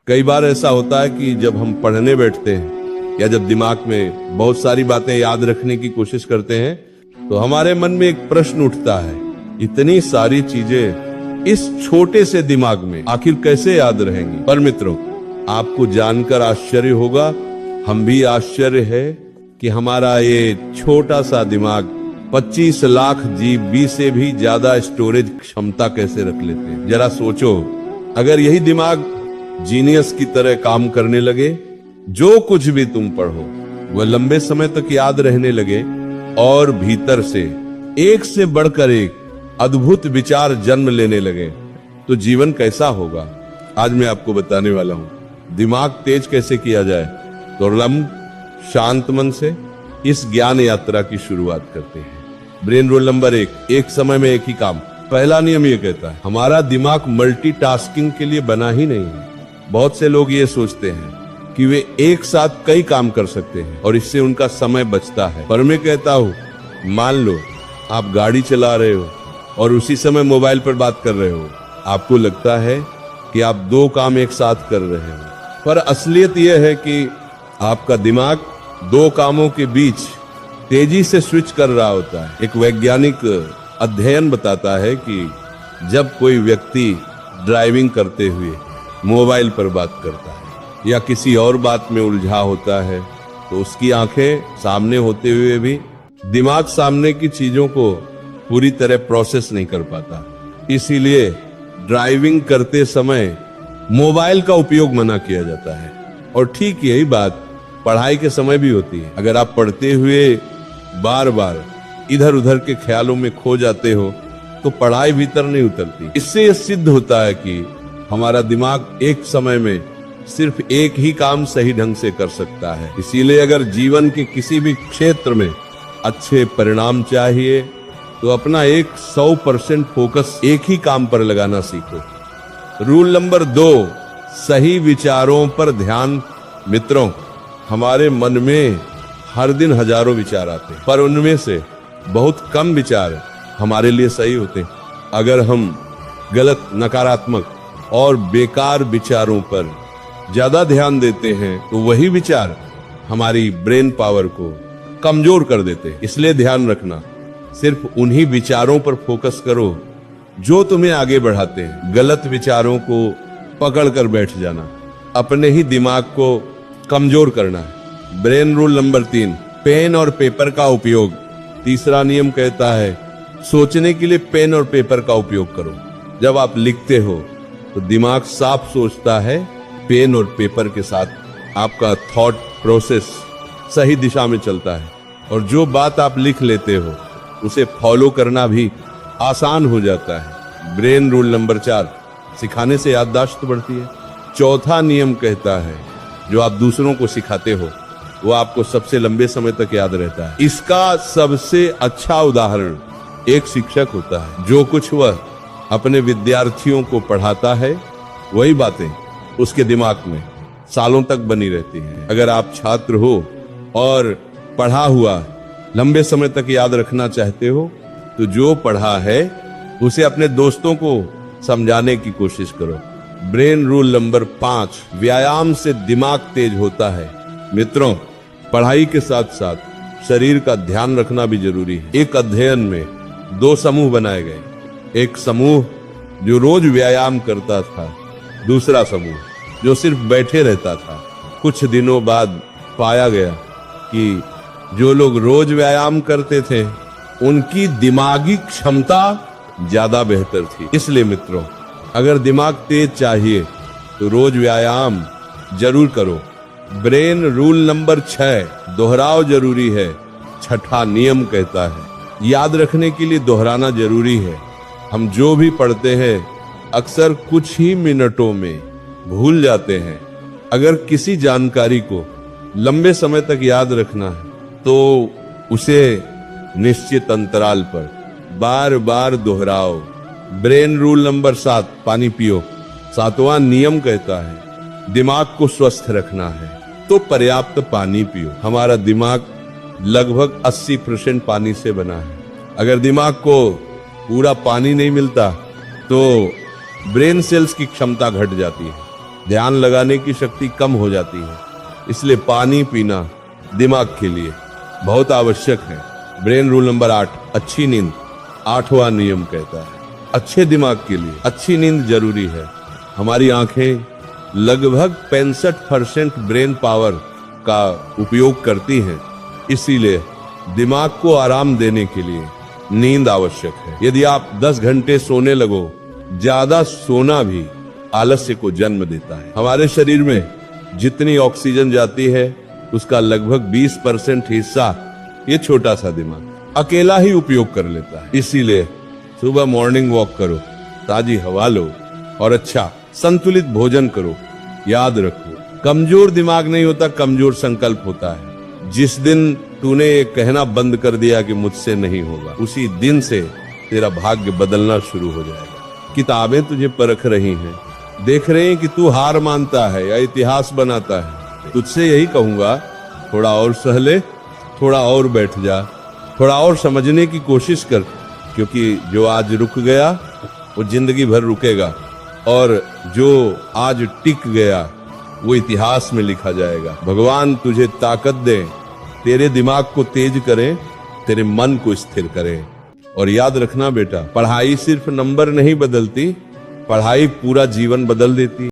कई बार ऐसा होता है कि जब हम पढ़ने बैठते हैं या जब दिमाग में बहुत सारी बातें याद रखने की कोशिश करते हैं तो हमारे मन में एक प्रश्न उठता है, इतनी सारी चीजें इस छोटे से दिमाग में आखिर कैसे याद रहेंगी। पर मित्रों, आपको जानकर आश्चर्य होगा, हम भी आश्चर्य है कि हमारा ये छोटा सा दिमाग 25 लाख जीबी से भी ज्यादा स्टोरेज क्षमता कैसे रख लेते हैं। जरा सोचो, अगर यही दिमाग जीनियस की तरह काम करने लगे, जो कुछ भी तुम पढ़ो वह लंबे समय तक याद रहने लगे और भीतर से एक से बढ़कर एक अद्भुत विचार जन्म लेने लगे, तो जीवन कैसा होगा। आज मैं आपको बताने वाला हूं दिमाग तेज कैसे किया जाए। तो शांत मन से इस ज्ञान यात्रा की शुरुआत करते हैं। ब्रेन रूल नंबर 1, एक समय में एक ही काम। पहला नियम यह कहता है, हमारा दिमाग मल्टीटास्किंग के लिए बना ही नहीं है। बहुत से लोग ये सोचते हैं कि वे एक साथ कई काम कर सकते हैं और इससे उनका समय बचता है। पर मैं कहता हूं, मान लो आप गाड़ी चला रहे हो और उसी समय मोबाइल पर बात कर रहे हो, आपको लगता है कि आप 2 काम एक साथ कर रहे हो, पर असलियत यह है कि आपका दिमाग 2 कामों के बीच तेजी से स्विच कर रहा होता है। एक वैज्ञानिक अध्ययन बताता है कि जब कोई व्यक्ति ड्राइविंग करते हुए मोबाइल पर बात करता है या किसी और बात में उलझा होता है, तो उसकी आंखें सामने होते हुए भी दिमाग सामने की चीजों को पूरी तरह प्रोसेस नहीं कर पाता। इसीलिए ड्राइविंग करते समय मोबाइल का उपयोग मना किया जाता है। और ठीक यही बात पढ़ाई के समय भी होती है। अगर आप पढ़ते हुए बार बार इधर उधर के ख्यालों में खो जाते हो तो पढ़ाई भीतर नहीं उतरती। इससे यह सिद्ध होता है कि हमारा दिमाग एक समय में सिर्फ एक ही काम सही ढंग से कर सकता है। इसीलिए अगर जीवन के किसी भी क्षेत्र में अच्छे परिणाम चाहिए तो अपना 100% फोकस एक ही काम पर लगाना सीखो। रूल नंबर 2, सही विचारों पर ध्यान। मित्रों, हमारे मन में हर दिन हजारों विचार आते हैं, पर उनमें से बहुत कम विचार हमारे लिए सही होते हैं। अगर हम गलत, नकारात्मक और बेकार विचारों पर ज्यादा ध्यान देते हैं तो वही विचार हमारी ब्रेन पावर को कमजोर कर देते हैं। इसलिए ध्यान रखना, सिर्फ उन्हीं विचारों पर फोकस करो जो तुम्हें आगे बढ़ाते हैं। गलत विचारों को पकड़ कर बैठ जाना अपने ही दिमाग को कमजोर करना है। ब्रेन रूल नंबर 3, पेन और पेपर का उपयोग। तीसरा नियम कहता है, सोचने के लिए पेन और पेपर का उपयोग करो। जब आप लिखते हो तो दिमाग साफ सोचता है। पेन और पेपर के साथ आपका थॉट प्रोसेस सही दिशा में चलता है और जो बात आप लिख लेते हो उसे फॉलो करना भी आसान हो जाता है। ब्रेन रूल नंबर 4, सिखाने से याददाश्त बढ़ती है। चौथा नियम कहता है, जो आप दूसरों को सिखाते हो वो आपको सबसे लंबे समय तक याद रहता है। इसका सबसे अच्छा उदाहरण एक शिक्षक होता है। जो कुछ वह अपने विद्यार्थियों को पढ़ाता है वही बातें उसके दिमाग में सालों तक बनी रहती हैं। अगर आप छात्र हो और पढ़ा हुआ लंबे समय तक याद रखना चाहते हो तो जो पढ़ा है उसे अपने दोस्तों को समझाने की कोशिश करो। ब्रेन रूल नंबर 5, व्यायाम से दिमाग तेज होता है। मित्रों, पढ़ाई के साथ साथ शरीर का ध्यान रखना भी जरूरी है। एक अध्ययन में 2 समूह बनाए गए, एक समूह जो रोज व्यायाम करता था, दूसरा समूह जो सिर्फ बैठे रहता था। कुछ दिनों बाद पाया गया कि जो लोग रोज व्यायाम करते थे उनकी दिमागी क्षमता ज्यादा बेहतर थी। इसलिए मित्रों, अगर दिमाग तेज चाहिए तो रोज व्यायाम जरूर करो। ब्रेन रूल नंबर 6, दोहराव जरूरी है। छठा नियम कहता है, याद रखने के लिए दोहराना जरूरी है। हम जो भी पढ़ते हैं अक्सर कुछ ही मिनटों में भूल जाते हैं। अगर किसी जानकारी को लंबे समय तक याद रखना है तो उसे निश्चित अंतराल पर बार बार दोहराओ। ब्रेन रूल नंबर 7, पानी पियो। 7वां नियम कहता है, दिमाग को स्वस्थ रखना है तो पर्याप्त पानी पियो। हमारा दिमाग लगभग 80% पानी से बना है। अगर दिमाग को पूरा पानी नहीं मिलता तो ब्रेन सेल्स की क्षमता घट जाती है। ध्यान लगाने की शक्ति कम हो जाती है। इसलिए पानी पीना दिमाग के लिए बहुत आवश्यक है। ब्रेन रूल नंबर 8, अच्छी नींद 8वां नियम कहता है अच्छे दिमाग के लिए अच्छी नींद जरूरी है। हमारी आंखें लगभग 65% ब्रेन पावर का उपयोग करती हैं, इसीलिए दिमाग को आराम देने के लिए नींद आवश्यक है। यदि आप 10 घंटे सोने लगो, ज्यादा सोना भी आलस्य को जन्म देता है। हमारे शरीर में जितनी ऑक्सीजन जाती है उसका लगभग 20% हिस्सा ये छोटा सा दिमाग अकेला ही उपयोग कर लेता है। इसीलिए सुबह मॉर्निंग वॉक करो, ताजी हवा लो और अच्छा संतुलित भोजन करो। याद रखो, कमजोर दिमाग नहीं होता, कमजोर संकल्प होता है। जिस दिन तूने ये कहना बंद कर दिया कि मुझसे नहीं होगा, उसी दिन से तेरा भाग्य बदलना शुरू हो जाएगा। किताबें तुझे परख रही हैं, देख रहे हैं कि तू हार मानता है या इतिहास बनाता है। तुझसे यही कहूंगा, थोड़ा और सह ले, थोड़ा और बैठ जा, थोड़ा और समझने की कोशिश कर, क्योंकि जो आज रुक गया वो जिंदगी भर रुकेगा और जो आज टिक गया वो इतिहास में लिखा जाएगा। भगवान तुझे ताकत दे, तेरे दिमाग को तेज करें, तेरे मन को स्थिर करें। और याद रखना बेटा, पढ़ाई सिर्फ नंबर नहीं बदलती, पढ़ाई पूरा जीवन बदल देती।